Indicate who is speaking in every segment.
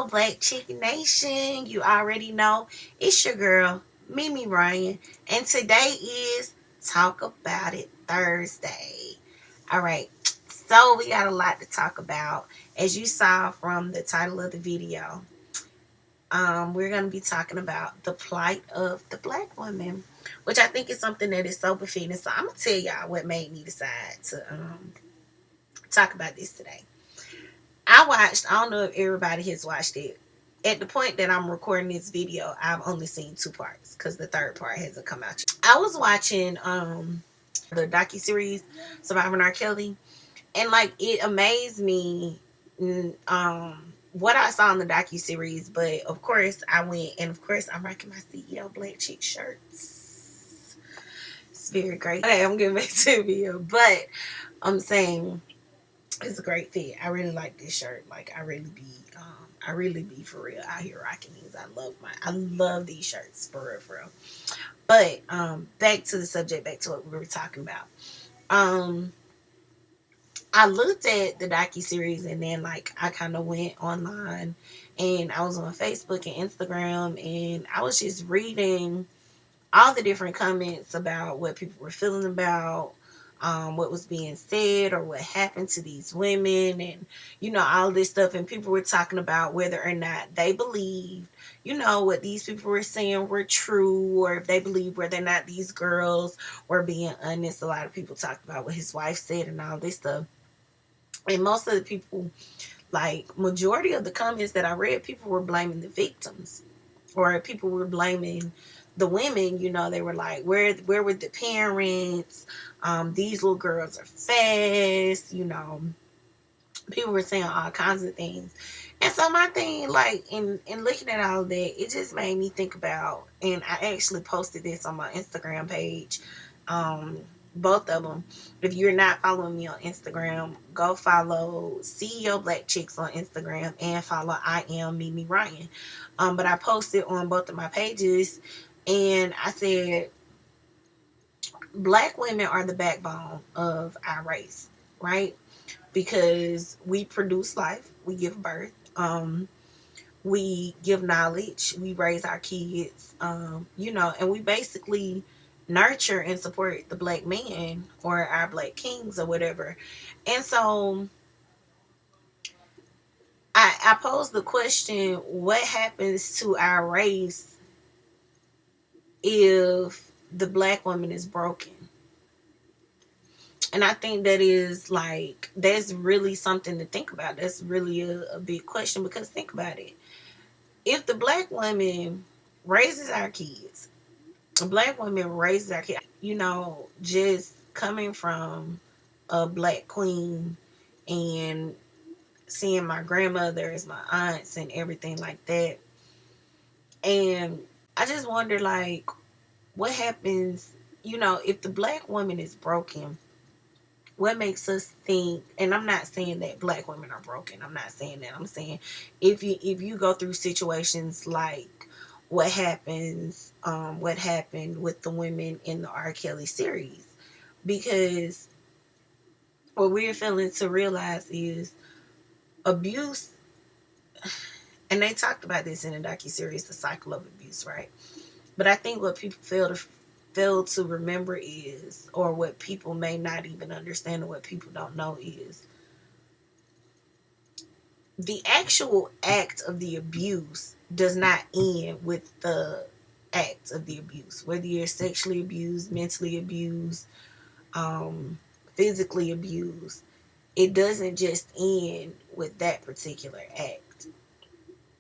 Speaker 1: Hello, Black Chicken Nation. You already know it's your girl, Mimi Ryan, and today is Talk About It Thursday. All right, so we got a lot to talk about. As you saw from the title of the video, we're going to be talking about the plight of the Black woman, which I think is something that is so befitting. So I'm going to tell y'all what made me decide to talk about this today. I don't know if everybody has watched it. At the point that I'm recording this video, I've only seen two parts because the third part hasn't come out yet. I was watching the docu-series Surviving R.Kelly, and like it amazed me what I saw in the docu-series, but of course I went, and of course I'm rocking my CEO Black Chick shirts. It's very great. Okay, I'm getting back to the video, but I'm saying it's a great fit. I really like this shirt. Like I really be for real out here rocking these. I love these shirts for real, for real. But back to the subject, back to what we were talking about. Um I looked at the docu-series, and then like I kind of went online, and I was on Facebook and Instagram, and I was just reading all the different comments about what people were feeling about what was being said or what happened to these women, and all this stuff. And people were talking about whether or not they believed what these people were saying were true, or if they believed whether or not these girls were being honest. A lot of people talked about what his wife said and all this stuff, and most of the people, like majority of the comments that I read, people were blaming the victims, or people were blaming the women. They were like, where were the parents? These little girls are fast. People were saying all kinds of things. And so my thing, like in looking at all of that, it just made me think about, and I actually posted this on my Instagram page, both of them. If you're not following me on Instagram, go follow CEO Black Chicks on Instagram and follow I Am Mimi Ryan. But I posted on both of my pages, and I said, Black women are the backbone of our race, right? Because we produce life, we give birth, we give knowledge, we raise our kids, and we basically nurture and support the Black man or our Black kings or whatever. And so I posed the question, what happens to our race if the Black woman is broken? And I think that's really something to think about. That's really a big question, because think about it. If the Black woman raises our kids, a Black woman raises our kids, just coming from a Black queen and seeing my grandmothers, my aunts, and everything like that. And I just wonder, like, what happens, if the Black woman is broken? What makes us think? And I'm not saying that Black women are broken. I'm not saying that. I'm saying if you go through situations like what happened with the women in the R.Kelly series, because what we're failing to realize is abuse, and they talked about this in the docuseries, the cycle of abuse, right? But I think what people fail to remember is, or what people may not even understand, or what people don't know is, the actual act of the abuse does not end with the act of the abuse. Whether you're sexually abused, mentally abused, physically abused, it doesn't just end with that particular act.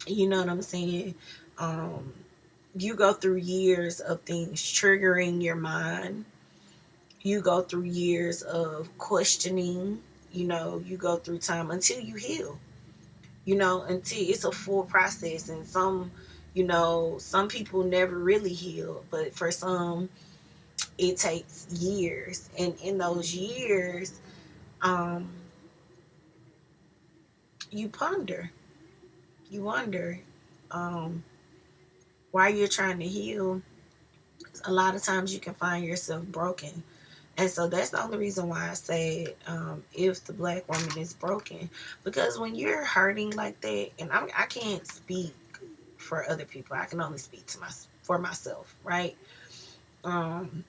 Speaker 1: You know what I'm saying? You go through years of things triggering your mind. You go through years of questioning. You go through time until you heal. Until it's a full process. And some people never really heal, but for some, it takes years. And in those years, you ponder, you wonder, while you're trying to heal, a lot of times you can find yourself broken. And so that's the only reason why I say if the black woman is broken. Because when you're hurting like that, and I can't speak for other people, I can only speak to for myself, right? Um,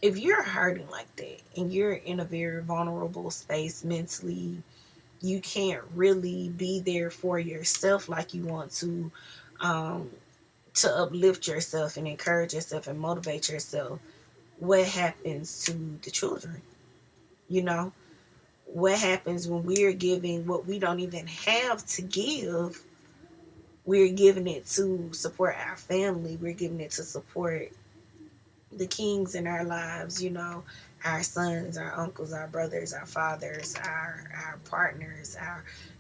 Speaker 1: if you're hurting like that and you're in a very vulnerable space mentally, you can't really be there for yourself like you want um, to uplift yourself and encourage yourself and motivate yourself. What happens to the children? You know, what happens when we're giving what we don't even have to give? We're giving it to support our family. We're giving it to support the kings in our lives, our sons, our uncles, our brothers, our fathers, our partners,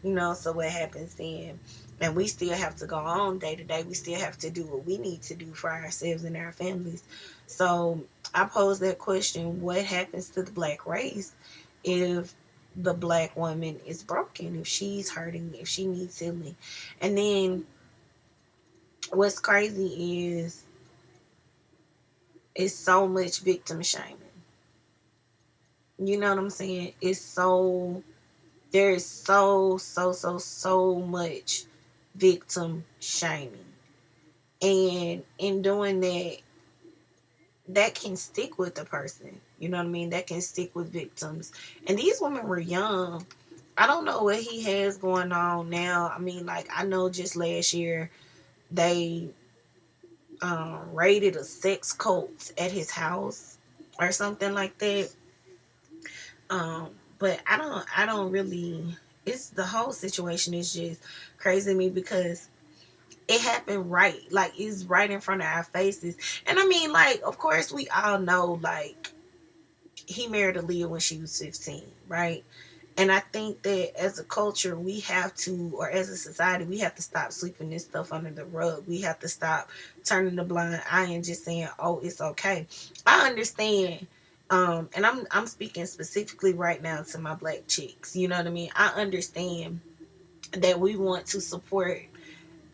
Speaker 1: so what happens then? And we still have to go on day to day. We still have to do what we need to do for ourselves and our families. So I pose that question: what happens to the black race if the black woman is broken, if she's hurting, if she needs healing? And then what's crazy is it's so much victim shaming. You know what I'm saying? There is so much victim shaming. And in doing that, that can stick with the person. You know what I mean? That can stick with victims. And these women were young. I don't know what he has going on now. I mean, like, I know just last year they raided a sex cult at his house or something like that. But I don't really. It's the whole situation is just crazy to me because it happened right, like it's right in front of our faces. And I mean, like, of course, we all know, like, he married Aaliyah when she was 15, right? And I think that as a culture, we have to, or as a society, we have to stop sweeping this stuff under the rug. We have to stop turning the blind eye and just saying, "Oh, it's okay." I understand, and I'm speaking specifically right now to my black chicks. You know what I mean? I understand that we want to support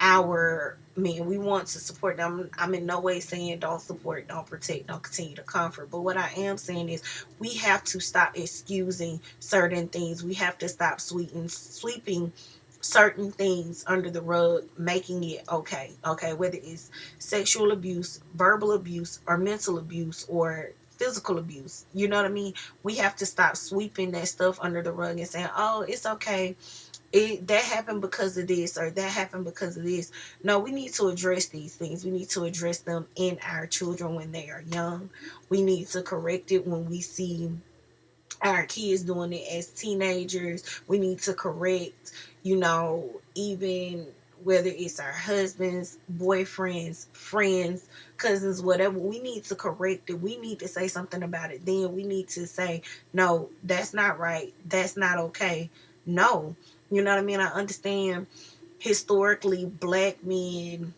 Speaker 1: our men. We want to support them. I'm in no way saying don't support, don't protect, don't continue to comfort. But what I am saying is we have to stop excusing certain things. We have to stop sweeping certain things under the rug, making it okay. Okay, whether it's sexual abuse, verbal abuse, or mental abuse, or physical abuse. You know what I mean? We have to stop sweeping that stuff under the rug and saying, "Oh, it's okay. That happened because of this, or that happened because of this." No, we need to address these things. We need to address them in our children when they are young. We need to correct it when we see our kids doing it as teenagers. We need to correct, even whether it's our husbands, boyfriends, friends, cousins, whatever. We need to correct it. We need to say something about it. Then we need to say, "No, that's not right. That's not okay." No. You know what I mean? I understand historically black men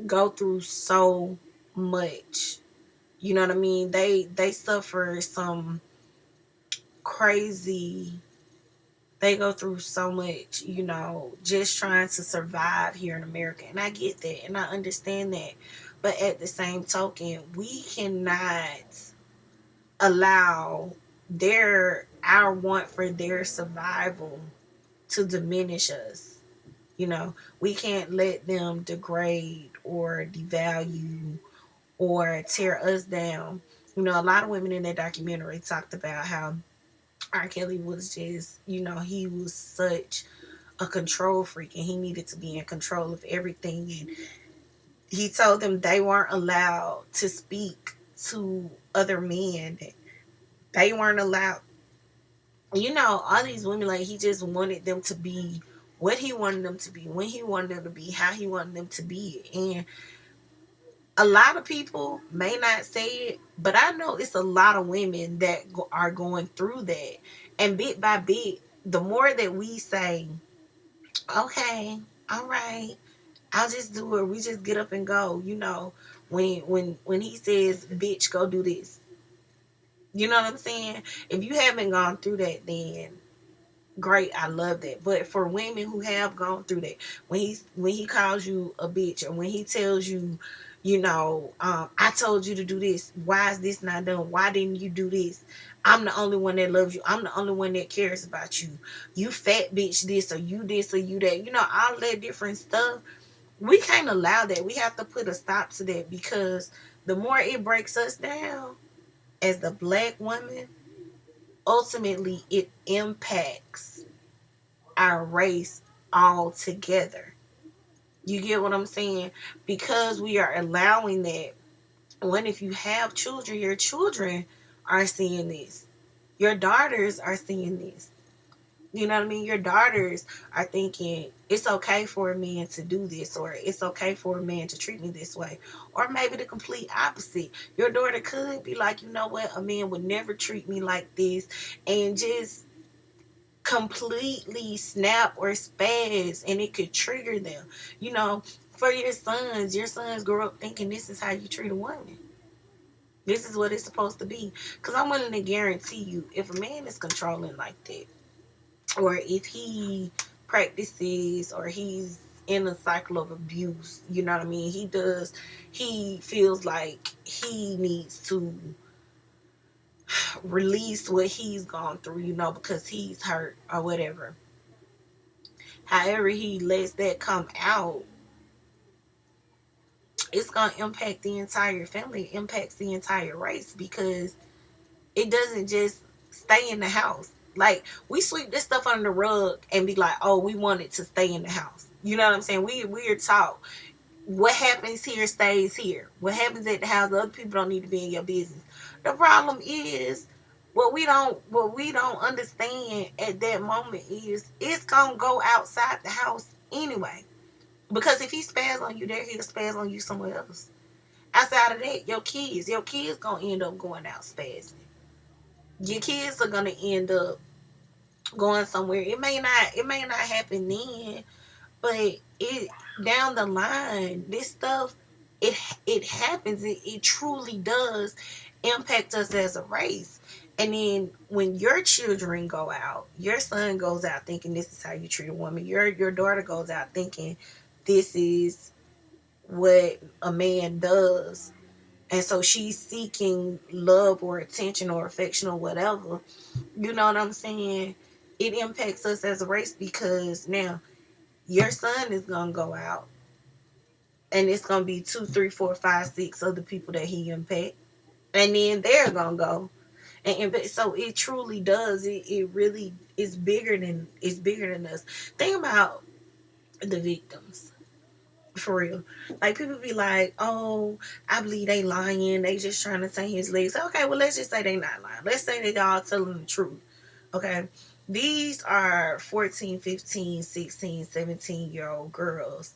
Speaker 1: go through so much. You know what I mean? They suffer some crazy. They go through so much, just trying to survive here in America. And I get that and I understand that. But at the same token, we cannot allow our want for their survival to diminish us. We can't let them degrade or devalue or tear us down. A lot of women in that documentary talked about how R.Kelly was just, he was such a control freak and he needed to be in control of everything. And he told them they weren't allowed to speak to other men. They weren't allowed, all these women, like, he just wanted them to be what he wanted them to be, when he wanted them to be, how he wanted them to be. And a lot of people may not say it, but I know it's a lot of women that are going through that. And bit by bit, the more that we say, "Okay, all right, I'll just do it," we just get up and go. When he says, "Bitch, go do this," you know what I'm saying? If you haven't gone through that, then great, I love that. But for women who have gone through that, when he calls you a bitch, or when he tells you, I told you to do this. Why is this not done? Why didn't you do this? I'm the only one that loves you. I'm the only one that cares about you. You fat bitch this or you this or you that. All that different stuff. We can't allow that. We have to put a stop to that, because the more it breaks us down as the black woman, ultimately it impacts our race altogether. You get what I'm saying? Because we are allowing that. When if you have children, your children are seeing this. Your daughters are seeing this. You know what I mean? Your daughters are thinking it's okay for a man to do this, or it's okay for a man to treat me this way. Or maybe the complete opposite. Your daughter could be like, you know what, a man would never treat me like this, and just completely snap or spaz, and it could trigger them. For your sons grow up thinking this is how you treat a woman. This is what it's supposed to be. Because I'm willing to guarantee you, if a man is controlling like that, or if he practices, or he's in a cycle of abuse, you know what I mean? He feels like he needs to release what he's gone through, because he's hurt or whatever. However, he lets that come out, it's going to impact the entire family, it impacts the entire race, because it doesn't just stay in the house. Like, we sweep this stuff under the rug and be like, oh, we want it to stay in the house. You know what I'm saying? We're taught what happens here stays here. What happens at the house, the other people don't need to be in your business. The problem is, what we don't understand at that moment is it's gonna go outside the house anyway. Because if he spaz on you there, he'll spaz on you somewhere else. Outside of that, your kids gonna end up going out spazzing. Your kids are gonna end up going somewhere. It may not happen then, but it down the line, this stuff, it happens. It truly does impact us as a race. And then when your children go out, your son goes out thinking this is how you treat a woman. Your daughter goes out thinking this is what a man does. And so she's seeking love or attention or affection or whatever. You know what I'm saying? It impacts us as a race, because now your son is gonna go out, and it's gonna be 2, 3, 4, 5, 6 other people that he impact, and then they're gonna go and impact. So it truly does. It really is bigger than us. Think about the victims. For real. Like, people be like, oh, I believe they lying. They just trying to take his legs. Okay, well, let's just say they not lying. Let's say they all telling the truth. Okay. These are 14, 15, 16, 17-year-old girls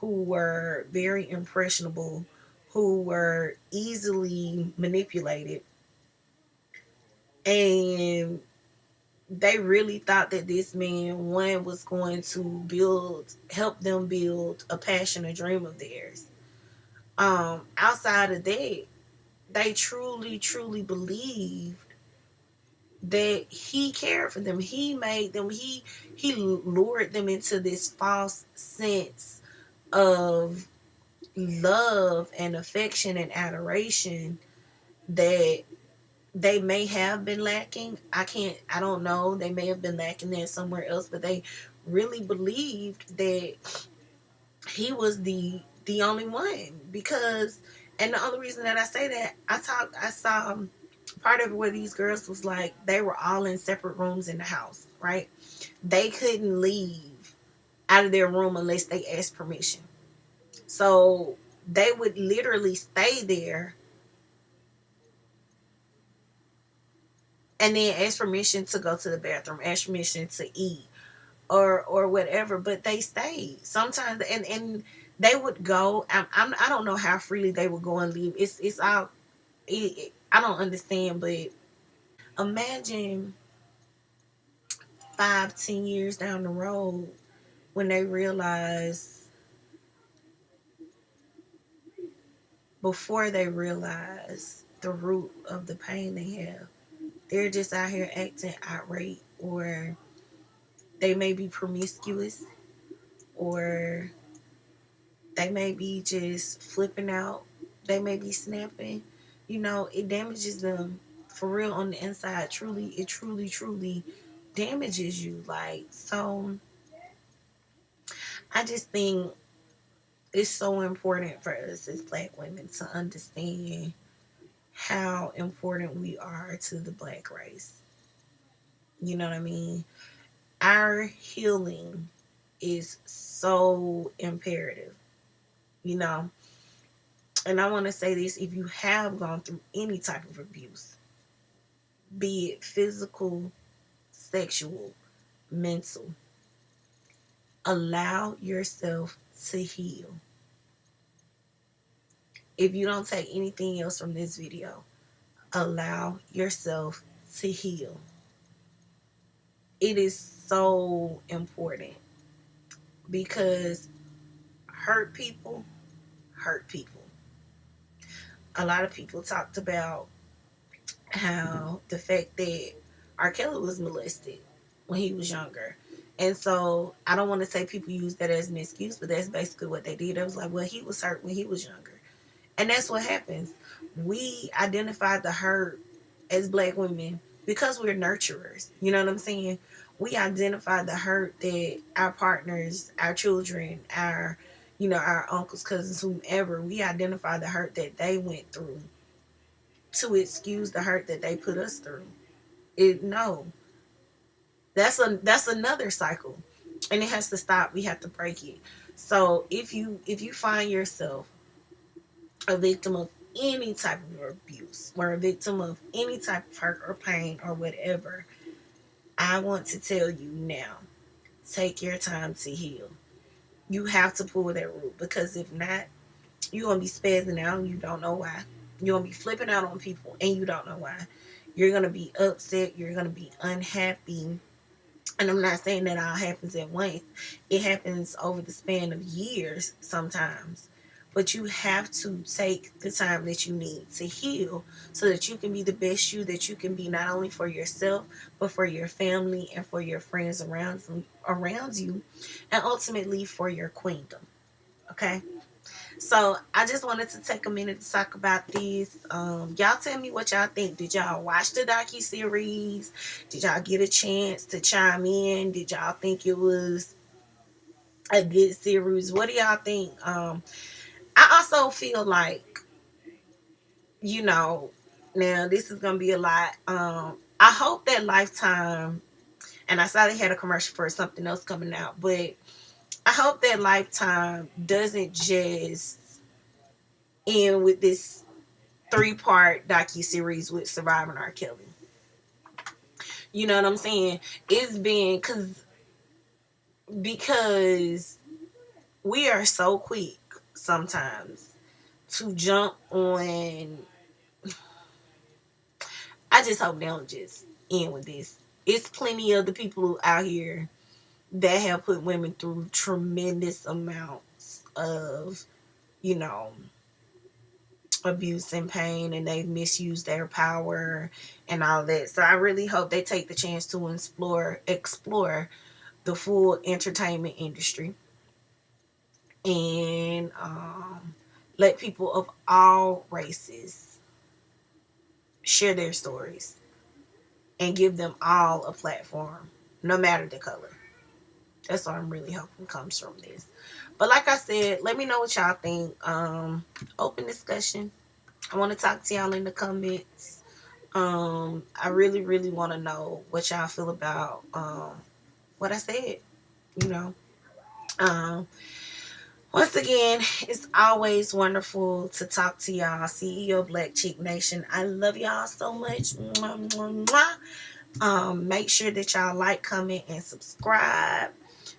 Speaker 1: who were very impressionable, who were easily manipulated. And they really thought that this man, one, was going to help them build a passion, a dream of theirs. Outside of that, they truly, truly believed that he cared for them. He made them. He lured them into this false sense of love and affection and adoration that they may have been lacking. I don't know. They may have been lacking there somewhere else, but they really believed that he was the only one. Because, and the only reason that I say that, I saw part of it where these girls was like, they were all in separate rooms in the house, right? They couldn't leave out of their room unless they asked permission. So they would literally stay there and then ask permission to go to the bathroom, ask permission to eat, or whatever. But they stayed sometimes, and they would go. I don't know how freely they would go and leave. It's all. I don't understand, but imagine 5, 10 years down the road when they realize, before they realize the root of the pain they have, they're just out here acting irate, or they may be promiscuous, or They may be just flipping out. They may be snapping. It damages them for real on the inside. Truly, it truly damages you. Like, so I just think it's so important for us as Black women to understand how important we are to the Black race. You know what I mean? Our healing is so imperative, you know. And I want to say this: if you have gone through any type of abuse, be it physical, sexual, mental, allow yourself to heal. If you don't take anything else from this video, allow yourself to heal. It is so important because hurt people hurt people. A lot of people talked about how the fact that R.Kelly was molested when he was younger. And so I don't want to say people use that as an excuse, but that's basically what they did. It was like, well, he was hurt when he was younger. And that's what happens. We identify the hurt as Black women because we're nurturers. You know what I'm saying? We identify the hurt that our partners, our children, our uncles, cousins, whomever, we identify the hurt that they went through to excuse the hurt that they put us through. No, that's another cycle, and it has to stop. We have to break it. So if you find yourself a victim of any type of abuse or a victim of any type of hurt or pain or whatever, I want to tell you now, take your time to heal. You have to pull that root, because if not, you're going to be spazzing out and you don't know why. You're going to be flipping out on people and you don't know why. You're going to be upset. You're going to be unhappy. And I'm not saying that all happens at once. It happens over the span of years sometimes. But you have to take the time that you need to heal so that you can be the best you that you can be, not only for yourself, but for your family and for your friends around you, and ultimately for your queendom. Okay? So I just wanted to take a minute to talk about this. Y'all tell me what y'all think. Did y'all watch the docuseries? Did y'all get a chance to chime in? Did y'all think it was a good series? What do y'all think? I also feel like, now this is gonna be a lot. I hope that Lifetime, and I saw they had a commercial for something else coming out, but I hope that Lifetime doesn't just end with this 3-part docu-series with surviving R.Kelly. You know what I'm saying? It's been because we are so quick sometimes to jump on. I just hope they don't just end with this. It's plenty of the people out here that have put women through tremendous amounts of, you know, abuse and pain, and they've misused their power and all that. So I really hope they take the chance to explore the full entertainment industry, and let people of all races share their stories and give them all a platform, no matter the color. That's what I'm really hoping comes from this. But like I said, let me know what y'all think. Open discussion. I want to talk to y'all in the comments. I really, really want to know what y'all feel about what I said. You know. Once again, it's always wonderful to talk to y'all. CEO Black Chick Nation. I love y'all so much. Mwah, mwah, mwah. Make sure that y'all like, comment, and subscribe.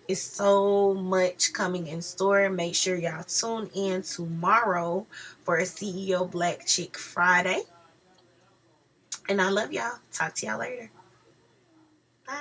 Speaker 1: It's so much coming in store. Make sure y'all tune in tomorrow for a CEO Black Chick Friday. And I love y'all. Talk to y'all later. Bye.